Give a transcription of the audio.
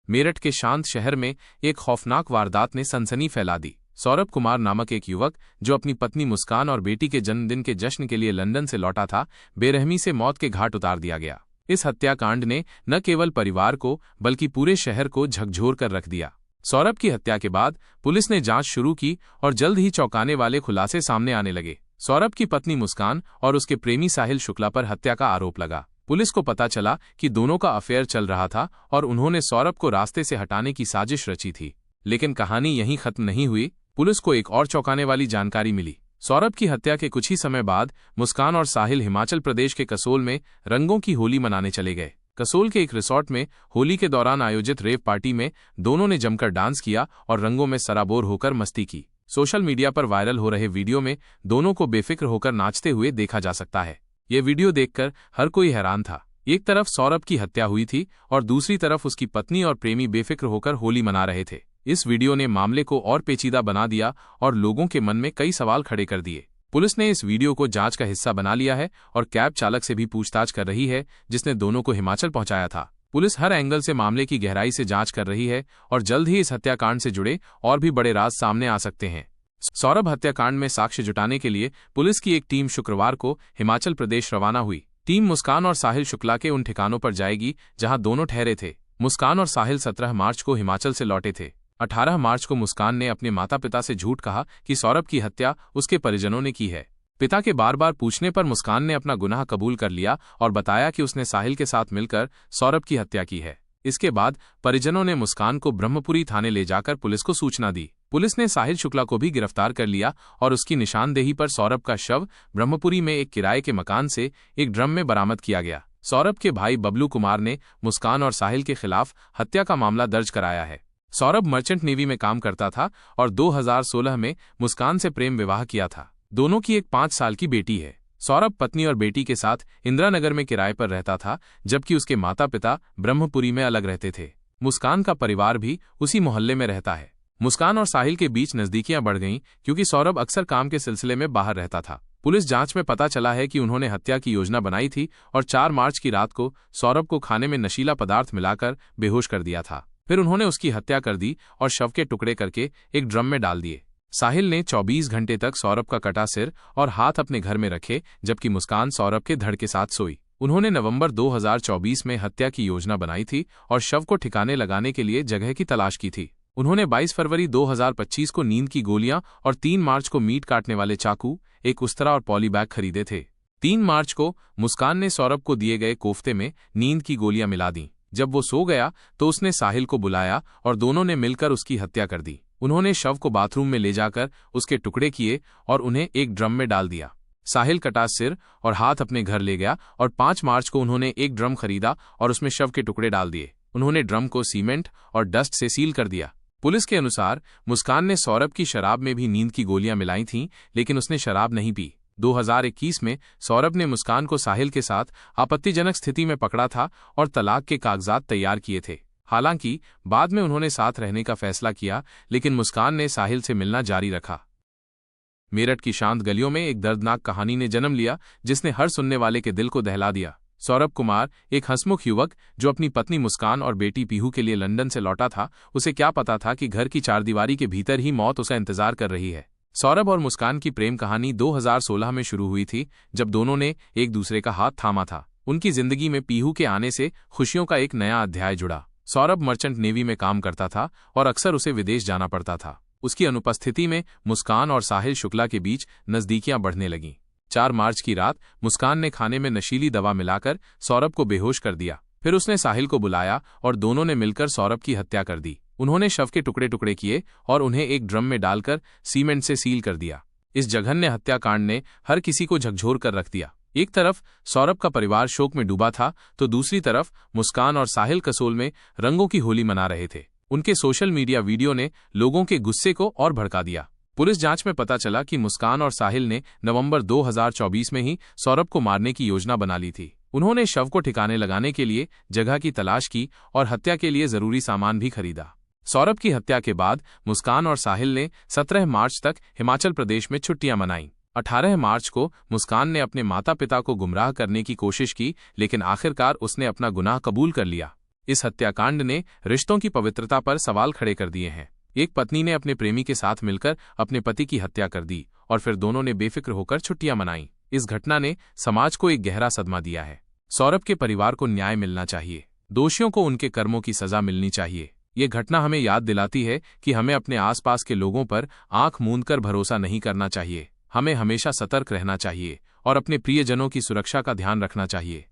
मेरठ के शांत शहर में एक खौफनाक वारदात ने सनसनी फैला दी। सौरभ कुमार नामक एक युवक जो अपनी पत्नी मुस्कान और बेटी के जन्मदिन के जश्न के लिए लंदन से लौटा था, बेरहमी से मौत के घाट उतार दिया गया। इस हत्याकांड ने न केवल परिवार को बल्कि पूरे शहर को झकझोर कर रख दिया। सौरभ की हत्या के बाद पुलिस ने जांच शुरू की और जल्द ही चौंकाने वाले खुलासे सामने आने लगे। सौरभ की पत्नी मुस्कान और उसके प्रेमी साहिल शुक्ला पर हत्या का आरोप लगा। पुलिस को पता चला कि दोनों का अफेयर चल रहा था और उन्होंने सौरभ को रास्ते से हटाने की साजिश रची थी। लेकिन कहानी यहीं खत्म नहीं हुई। पुलिस को एक और चौंकाने वाली जानकारी मिली। सौरभ की हत्या के कुछ ही समय बाद मुस्कान और साहिल हिमाचल प्रदेश के कसोल में रंगों की होली मनाने चले गए। कसोल के एक रिसोर्ट में होली के दौरान आयोजित रेव पार्टी में दोनों ने जमकर डांस किया और रंगों में सराबोर होकर मस्ती की। सोशल मीडिया पर वायरल हो रहे वीडियो में दोनों को बेफिक्र होकर नाचते हुए देखा जा सकता है। ये वीडियो देखकर हर कोई हैरान था। एक तरफ सौरभ की हत्या हुई थी और दूसरी तरफ उसकी पत्नी और प्रेमी बेफिक्र होकर होली मना रहे थे। इस वीडियो ने मामले को और पेचीदा बना दिया और लोगों के मन में कई सवाल खड़े कर दिए। पुलिस ने इस वीडियो को जांच का हिस्सा बना लिया है और कैब चालक से भी पूछताछ कर रही है, जिसने दोनों को हिमाचल पहुंचाया था। पुलिस हर एंगल से मामले की गहराई से जांच कर रही है और जल्द ही इस हत्याकांड से जुड़े और भी बड़े राज सामने आ सकते हैं। सौरभ हत्याकांड में साक्ष्य जुटाने के लिए पुलिस की एक टीम शुक्रवार को हिमाचल प्रदेश रवाना हुई। टीम मुस्कान और साहिल शुक्ला के उन ठिकानों पर जाएगी जहां दोनों ठहरे थे। मुस्कान और साहिल 17 मार्च को हिमाचल से लौटे थे। 18 मार्च को मुस्कान ने अपने माता पिता से झूठ कहा कि सौरभ की हत्या उसके परिजनों ने की है। पिता के बार बार पूछने पर मुस्कान ने अपना गुनाह कबूल कर लिया और बताया कि उसने साहिल के साथ मिलकर सौरभ की हत्या की है। इसके बाद परिजनों ने मुस्कान को ब्रह्मपुरी थाने ले जाकर पुलिस को सूचना दी। पुलिस ने साहिल शुक्ला को भी गिरफ्तार कर लिया और उसकी निशानदेही पर सौरभ का शव ब्रह्मपुरी में एक किराए के मकान से एक ड्रम में बरामद किया गया। सौरभ के भाई बबलू कुमार ने मुस्कान और साहिल के खिलाफ हत्या का मामला दर्ज कराया है। सौरभ मर्चेंट नेवी में काम करता था और 2016 में मुस्कान से प्रेम विवाह किया था। दोनों की एक 5 साल की बेटी है। सौरभ पत्नी और बेटी के साथ इंदिरानगर में किराए पर रहता था, जबकि उसके माता पिता ब्रह्मपुरी में अलग रहते थे। मुस्कान का परिवार भी उसी मोहल्ले में रहता है। मुस्कान और साहिल के बीच नजदीकियां बढ़ गईं क्योंकि सौरभ अक्सर काम के सिलसिले में बाहर रहता था। पुलिस जांच में पता चला है कि उन्होंने हत्या की योजना बनाई थी और 4 मार्च की रात को सौरभ को खाने में नशीला पदार्थ मिलाकर बेहोश कर दिया था। फिर उन्होंने उसकी हत्या कर दी और शव के टुकड़े करके एक ड्रम में डाल दिए। साहिल ने 24 घंटे तक सौरभ का कटा सिर और हाथ अपने घर में रखे, जबकि मुस्कान सौरभ के धड़ के साथ सोई। उन्होंने नवंबर 2024 में हत्या की योजना बनाई थी और शव को ठिकाने लगाने के लिए जगह की तलाश की थी। उन्होंने 22 फरवरी 2025 को नींद की गोलियां और 3 मार्च को मीट काटने वाले चाकू, एक उस्तरा और पॉली बैग खरीदे थे। 3 मार्च को मुस्कान ने सौरभ को दिए गए कोफ्ते में नींद की गोलियां मिला दी। जब वो सो गया तो उसने साहिल को बुलाया और दोनों ने मिलकर उसकी हत्या कर दी। उन्होंने शव को बाथरूम में ले जाकर उसके टुकड़े किए और उन्हें एक ड्रम में डाल दिया। साहिल कटा सिर और हाथ अपने घर ले गया और 5 मार्च को उन्होंने एक ड्रम खरीदा और उसमें शव के टुकड़े डाल दिए। उन्होंने ड्रम को सीमेंट और डस्ट से सील कर दिया। पुलिस के अनुसार मुस्कान ने सौरभ की शराब में भी नींद की गोलियां मिलाई थीं, लेकिन उसने शराब नहीं पी। 2021 में सौरभ ने मुस्कान को साहिल के साथ आपत्तिजनक स्थिति में पकड़ा था और तलाक के कागजात तैयार किए थे। हालांकि बाद में उन्होंने साथ रहने का फैसला किया, लेकिन मुस्कान ने साहिल से मिलना जारी रखा। मेरठ की शांत गलियों में एक दर्दनाक कहानी ने जन्म लिया, जिसने हर सुनने वाले के दिल को दहला दिया। सौरभ कुमार, एक हंसमुख युवक जो अपनी पत्नी मुस्कान और बेटी पीहू के लिए लंदन से लौटा था, उसे क्या पता था कि घर की चारदीवारी के भीतर ही मौत उसका इंतजार कर रही है। सौरभ और मुस्कान की प्रेम कहानी 2016 में शुरू हुई थी, जब दोनों ने एक दूसरे का हाथ थामा था। उनकी जिंदगी में पीहू के आने से खुशियों का एक नया अध्याय जुड़ा। सौरभ मर्चेंट नेवी में काम करता था और अक्सर उसे विदेश जाना पड़ता था। उसकी अनुपस्थिति में मुस्कान और साहिल शुक्ला के बीच नजदीकियां बढ़ने लगीं। 4 मार्च की रात मुस्कान ने खाने में नशीली दवा मिलाकर सौरभ को बेहोश कर दिया। फिर उसने साहिल को बुलाया और दोनों ने मिलकर सौरभ की हत्या कर दी। उन्होंने शव के टुकड़े टुकड़े किए और उन्हें एक ड्रम में डालकर सीमेंट से सील कर दिया। इस जघन्य हत्याकांड ने हर किसी को झकझोर कर रख दिया। एक तरफ सौरभ का परिवार शोक में डूबा था, तो दूसरी तरफ मुस्कान और साहिल कसोल में रंगों की होली मना रहे थे। उनके सोशल मीडिया वीडियो ने लोगों के गुस्से को और भड़का दिया। पुलिस जांच में पता चला कि मुस्कान और साहिल ने नवंबर 2024 में ही सौरभ को मारने की योजना बना ली थी। उन्होंने शव को ठिकाने लगाने के लिए जगह की तलाश की और हत्या के लिए जरूरी सामान भी खरीदा। सौरभ की हत्या के बाद मुस्कान और साहिल ने 17 मार्च तक हिमाचल प्रदेश में छुट्टियां मनाईं। 18 मार्च को मुस्कान ने अपने माता पिता को गुमराह करने की कोशिश की, लेकिन आखिरकार उसने अपना गुनाह कबूल कर लिया। इस हत्याकांड ने रिश्तों की पवित्रता पर सवाल खड़े कर दिए हैं। एक पत्नी ने अपने प्रेमी के साथ मिलकर अपने पति की हत्या कर दी और फिर दोनों ने बेफिक्र होकर छुट्टियां मनाईं। इस घटना ने समाज को एक गहरा सदमा दिया है। सौरभ के परिवार को न्याय मिलना चाहिए। दोषियों को उनके कर्मों की सजा मिलनी चाहिए। ये घटना हमें याद दिलाती है कि हमें अपने आसपास के लोगों पर आंख मूंदकर भरोसा नहीं करना चाहिए। हमें हमेशा सतर्क रहना चाहिए और अपने प्रियजनों की सुरक्षा का ध्यान रखना चाहिए।